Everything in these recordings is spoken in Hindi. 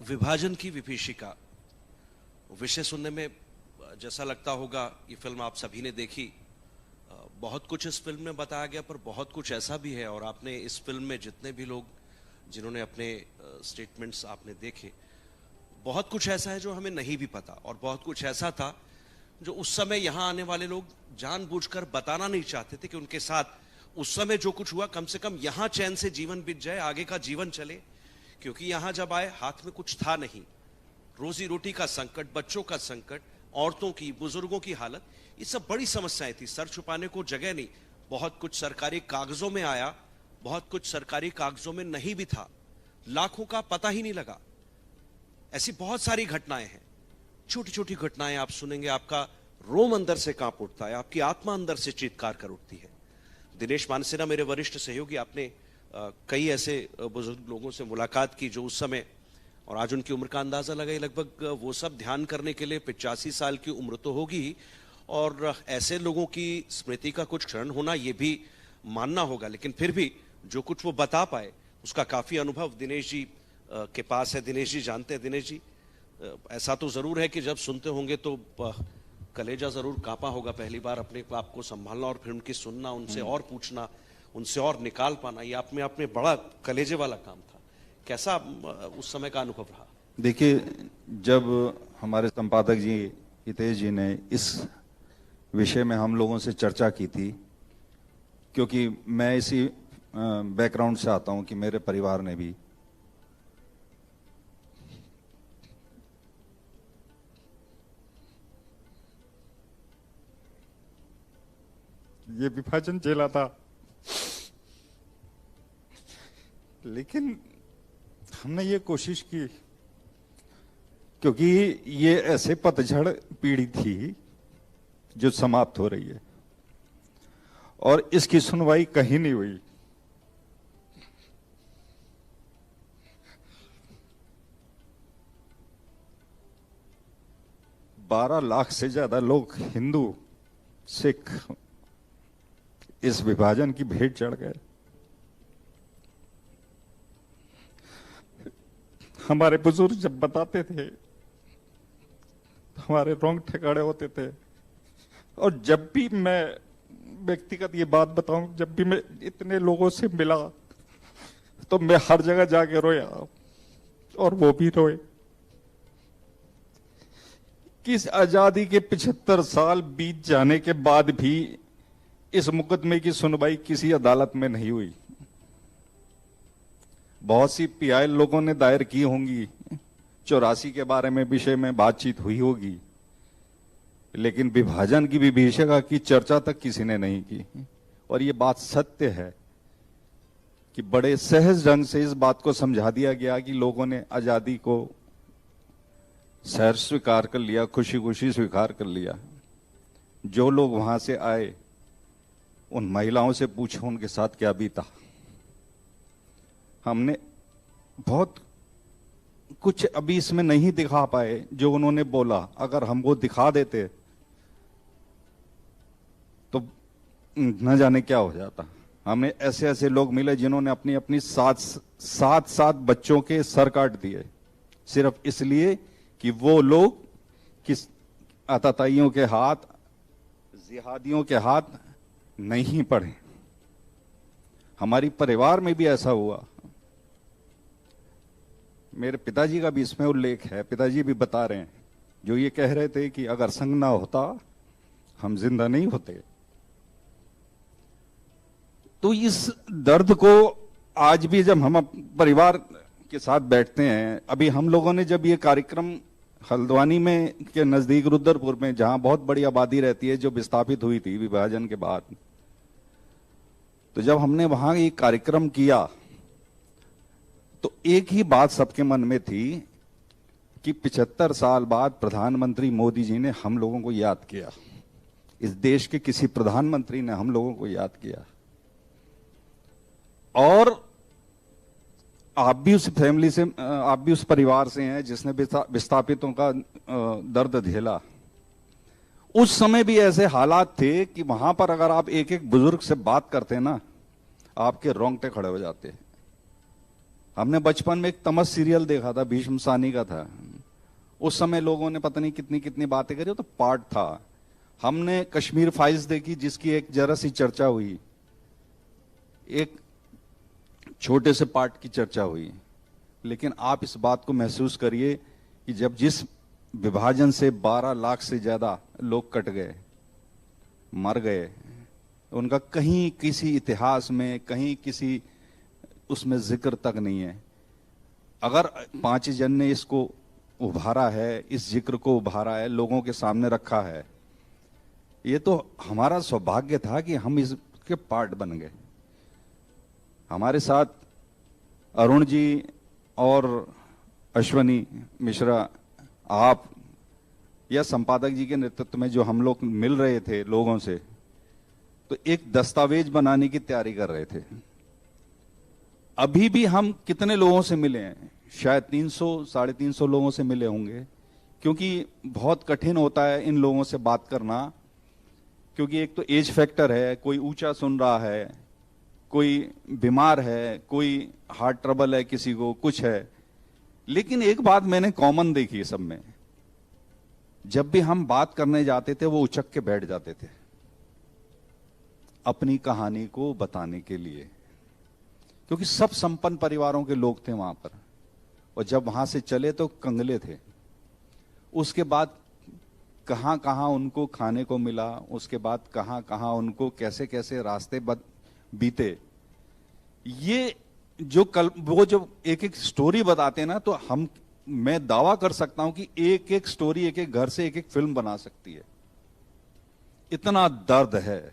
विभाजन की विभीषिका विषय सुनने में जैसा लगता होगा, ये फिल्म आप सभी ने देखी। बहुत कुछ इस फिल्म में बताया गया, पर बहुत कुछ ऐसा भी है, और आपने इस फिल्म में जितने भी लोग जिन्होंने अपने स्टेटमेंट्स आपने देखे, बहुत कुछ ऐसा है जो हमें नहीं भी पता, और बहुत कुछ ऐसा था जो उस समय यहां आने वाले लोग जानबूझकर बताना नहीं चाहते थे कि उनके साथ उस समय जो कुछ हुआ, कम से कम यहां चैन से जीवन बीत जाए, आगे का जीवन चले। क्योंकि यहां जब आए, हाथ में कुछ था नहीं, रोजी रोटी का संकट, बच्चों का संकट, औरतों की, बुजुर्गों की हालत, ये सब बड़ी समस्याएं थी। सर छुपाने को जगह नहीं। बहुत कुछ सरकारी कागजों में आया, बहुत कुछ सरकारी कागजों में नहीं भी था, लाखों का पता ही नहीं लगा। ऐसी बहुत सारी घटनाएं हैं, छोटी छोटी घटनाएं आप सुनेंगे, आपका रोम अंदर से कांप उठता है, आपकी आत्मा अंदर से चीत्कार कर उठती है। दिनेश मानसेना मेरे वरिष्ठ सहयोगी, आपने कई ऐसे बुजुर्ग लोगों से मुलाकात की जो उस समय, और आज उनकी उम्र का अंदाजा लगाई, लगभग वो सब ध्यान करने के लिए 85 साल की उम्र तो होगी, और ऐसे लोगों की स्मृति का कुछ क्षरण होना ये भी मानना होगा। लेकिन फिर भी जो कुछ वो बता पाए, उसका काफी अनुभव दिनेश जी के पास है। दिनेश जी जानते हैं। दिनेश जी, ऐसा तो जरूर है कि जब सुनते होंगे तो कलेजा जरूर कांपा होगा पहली बार अपने आप को संभालना, और फिर उनकी सुनना, उनसे और पूछना, उनसे और निकाल पाना, ये आप में बड़ा कलेजे वाला काम था। कैसा उस समय का अनुभव रहा? देखिए, जब हमारे संपादक जी हितेश जी ने इस विषय में हम लोगों से चर्चा की थी, क्योंकि मैं इसी बैकग्राउंड से आता हूं कि मेरे परिवार ने भी ये विभाजन झेला था, लेकिन हमने ये कोशिश की, क्योंकि ये ऐसे पतझड़ पीढ़ी थी जो समाप्त हो रही है, और इसकी सुनवाई कहीं नहीं हुई। बारह लाख से ज्यादा लोग, हिंदू सिख, इस विभाजन की भेंट चढ़ गए। हमारे बुजुर्ग जब बताते थे तो हमारे रोंगटे खड़े होते थे। और जब भी मैं व्यक्तिगत ये बात बताऊं, जब भी मैं इतने लोगों से मिला तो मैं हर जगह जाके रोया, और वो भी रोए। किस आजादी के 75 साल बीत जाने के बाद भी इस मुकदमे की सुनवाई किसी अदालत में नहीं हुई। बहुत सी पीआई लोगों ने दायर की होंगी, 84 के बारे में विषय में बातचीत हुई होगी, लेकिन विभाजन की विभीषिका की चर्चा तक किसी ने नहीं की। और ये बात सत्य है कि बड़े सहज ढंग से इस बात को समझा दिया गया कि लोगों ने आजादी को सहर्ष स्वीकार कर लिया, खुशी खुशी स्वीकार कर लिया। जो लोग वहां से आए, उन महिलाओं से पूछो उनके साथ क्या बीता। हमने बहुत कुछ अभी इसमें नहीं दिखा पाए जो उन्होंने बोला। अगर हम वो दिखा देते तो न जाने क्या हो जाता। हमें ऐसे ऐसे लोग मिले जिन्होंने अपनी अपनी सात बच्चों के सर काट दिए, सिर्फ इसलिए कि वो लोग किस आतताइयों के हाथ, जिहादियों के हाथ नहीं पड़े। हमारी परिवार में भी ऐसा हुआ। मेरे पिताजी का भी इसमें उल्लेख है। पिताजी भी बता रहे हैं, जो ये कह रहे थे कि अगर संग ना होता हम जिंदा नहीं होते। तो इस दर्द को आज भी जब हम परिवार के साथ बैठते हैं, अभी हम लोगों ने जब ये कार्यक्रम हल्द्वानी में के नजदीक रुद्रपुर में, जहां बहुत बड़ी आबादी रहती है, जो विस्थापित हुई थी विभाजन के बाद, तो जब हमने वहां एक कार्यक्रम किया तो एक ही बात सबके मन में थी कि 75 साल बाद प्रधानमंत्री मोदी जी ने हम लोगों को याद किया। इस देश के किसी प्रधानमंत्री ने हम लोगों को याद किया। और आप भी उस फैमिली से, आप भी उस परिवार से हैं जिसने विस्थापितों का दर्द झेला। उस समय भी ऐसे हालात थे कि वहां पर अगर आप एक एक बुजुर्ग से बात करते ना, आपके रोंगटे खड़े हो जाते। हमने बचपन में एक तमस सीरियल देखा था, भीष्म सानी का था। उस समय लोगों ने पता नहीं कितनी कितनी बातें करी, वो तो पार्ट था। हमने कश्मीर फाइल्स देखी, जिसकी एक जरा सी चर्चा हुई, एक छोटे से पार्ट की चर्चा हुई। लेकिन आप इस बात को महसूस करिए कि जब जिस विभाजन से 12 लाख से ज्यादा लोग कट गए, मर गए, उनका कहीं किसी इतिहास में, कहीं किसी उसमें जिक्र तक नहीं है। अगर 5 जन ने इसको उभारा है, इस जिक्र को उभारा है, लोगों के सामने रखा है, ये तो हमारा सौभाग्य था कि हम इसके पार्ट बन गए। हमारे साथ अरुण जी और अश्वनी मिश्रा, आप या संपादक जी के नेतृत्व में जो हम लोग मिल रहे थे लोगों से, तो एक दस्तावेज बनाने की तैयारी कर रहे थे। अभी भी हम कितने लोगों से मिले हैं? शायद 300 साढ़े 300 लोगों से मिले होंगे, क्योंकि बहुत कठिन होता है इन लोगों से बात करना। क्योंकि एक तो एज फैक्टर है, कोई ऊंचा सुन रहा है, कोई बीमार है, कोई हार्ट ट्रबल है, किसी को कुछ है। लेकिन एक बात मैंने कॉमन देखी है सब में, जब भी हम बात करने जाते थे वो उचक के बैठ जाते थे अपनी कहानी को बताने के लिए, क्योंकि सब संपन्न परिवारों के लोग थे वहां पर, और जब वहां से चले तो कंगले थे। उसके बाद कहां कहां उनको खाने को मिला, उसके बाद कहां कहां उनको कैसे कैसे रास्ते बीते। ये जो वो जो एक एक स्टोरी बताते हैं ना, तो मैं दावा कर सकता हूं कि एक एक स्टोरी, एक एक घर से एक एक फिल्म बना सकती है। इतना दर्द है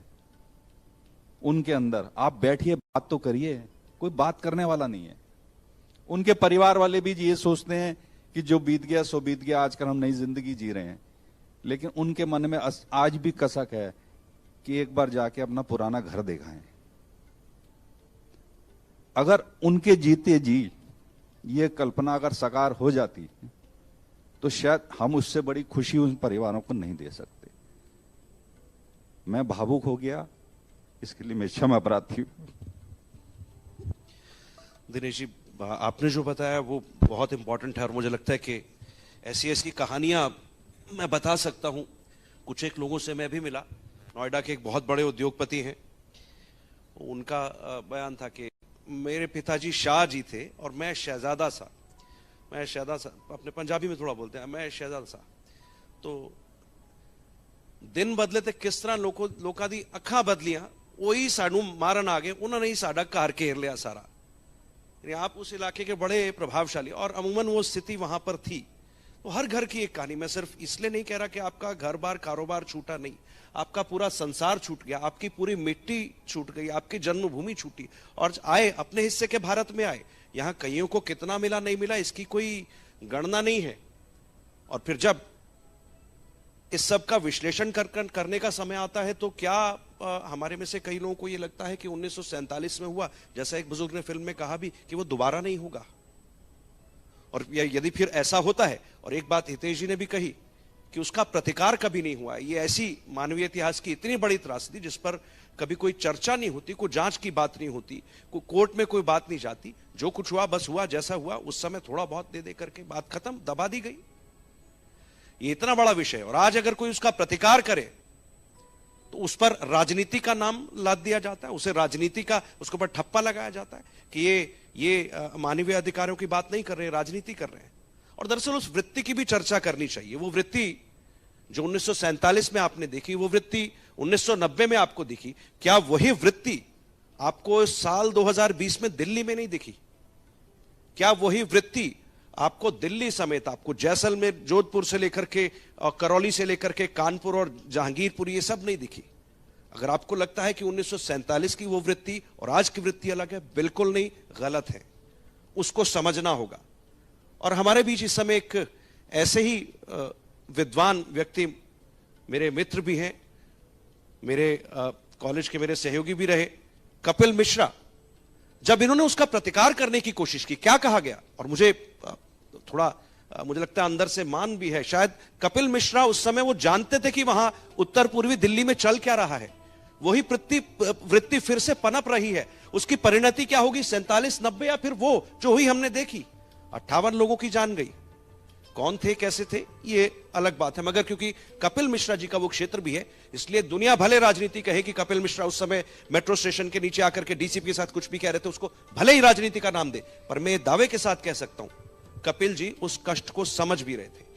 उनके अंदर। आप बैठिए, बात तो करिए, कोई बात करने वाला नहीं है। उनके परिवार वाले भी ये सोचते हैं कि जो बीत गया सो बीत गया, आजकल हम नई जिंदगी जी रहे हैं। लेकिन उनके मन में आज भी कसक है कि एक बार जाके अपना पुराना घर दिखाएं। अगर उनके जीते जी ये कल्पना अगर साकार हो जाती तो शायद हम उससे बड़ी खुशी उन परिवारों को नहीं दे सकते। मैं भावुक हो गया, इसके लिए मैं क्षमा प्रार्थी हूं। दिनेश जी, आपने जो बताया वो बहुत इंपॉर्टेंट है, और मुझे लगता है कि ऐसी ऐसी कहानियां मैं बता सकता हूं। कुछ एक लोगों से मैं भी मिला, नोएडा के एक बहुत बड़े उद्योगपति हैं। उनका बयान था कि मेरे पिताजी शाह जी थे और मैं शहजादा सा, अपने पंजाबी में थोड़ा बोलते हैं, मैं शहजादा सा। तो दिन बदले थे किस तरह लोगों दी अखा बदलियां, वही सानू मारन आ गए, उन्होंने ही साडा घर घेर लिया सारा। आप उस इलाके के बड़े प्रभावशाली, और अमूमन वो स्थिति वहां पर थी। तो हर घर की एक कहानी। मैं सिर्फ इसलिए नहीं कह रहा कि आपका घर बार कारोबार छूटा, नहीं, आपका पूरा संसार छूट गया, आपकी पूरी मिट्टी छूट गई, आपकी जन्मभूमि छूटी, और आए अपने हिस्से के भारत में आए। यहां कईयों को कितना मिला नहीं मिला इसकी कोई गणना नहीं है। और फिर जब इस सब का विश्लेषण करने का समय आता है, तो क्या हमारे में से कई लोगों को यह लगता है कि 1947 में हुआ, जैसा एक बुजुर्ग ने फिल्म में कहा भी, कि वो दोबारा नहीं होगा। और यदि फिर ऐसा होता है, और एक बात हितेश जी ने भी कही कि उसका प्रतिकार कभी नहीं हुआ। ये ऐसी मानवीय इतिहास की इतनी बड़ी त्रासदी जिस पर कभी कोई चर्चा नहीं होती, कोई जांच की बात नहीं होती, कोई कोर्ट में कोई बात नहीं जाती। जो कुछ हुआ बस हुआ, जैसा हुआ उस समय थोड़ा बहुत दे दे करके बात खत्म, दबा दी गई। ये इतना बड़ा विषय, और आज अगर कोई उसका प्रतिकार करे तो उस पर राजनीति का नाम लाद दिया जाता है, उसे राजनीति का, उसके ऊपर ठप्पा लगाया जाता है कि ये मानवीय अधिकारों की बात नहीं कर रहे, राजनीति कर रहे हैं। और दरअसल उस वृत्ति की भी चर्चा करनी चाहिए। वो वृत्ति जो 1947 में आपने देखी, वो वृत्ति 1990 में आपको दिखी, क्या वही वृत्ति आपको साल 2020 में दिल्ली में नहीं दिखी? क्या वही वृत्ति आपको दिल्ली समेत, आपको जैसलमेर, जोधपुर से लेकर के और करौली से लेकर के कानपुर और जहांगीरपुर, ये सब नहीं दिखी? अगर आपको लगता है कि 1947 की वो वृत्ति और आज की वृत्ति अलग है, बिल्कुल नहीं, गलत है। उसको समझना होगा। और हमारे बीच इस समय एक ऐसे ही विद्वान व्यक्ति, मेरे मित्र भी हैं, मेरे कॉलेज के मेरे सहयोगी भी रहे, कपिल मिश्रा। जब इन्होंने उसका प्रतिकार करने की कोशिश की, क्या कहा गया, और मुझे थोड़ा मुझे लगता है अंदर से मान भी है, शायद कपिल मिश्रा उस समय वो जानते थे कि वहां उत्तर पूर्वी दिल्ली में चल क्या रहा है, वही वृत्ति फिर से पनप रही है। उसकी परिणति क्या होगी 47, 90 या फिर वो जो हुई हमने देखी 58 लोगों की जान गई। कौन थे, कैसे थे, ये अलग बात है। मगर क्योंकि कपिल मिश्रा जी का वो क्षेत्र भी है, इसलिए दुनिया भले राजनीति कहे कि कपिल मिश्रा उस समय मेट्रो स्टेशन के नीचे आकर के डीसीपी के साथ कुछ भी कह रहे थे, उसको भले ही राजनीति का नाम दे, पर मैं दावे के साथ कह सकता हूं कपिल जी उस कष्ट को समझ भी रहे थे।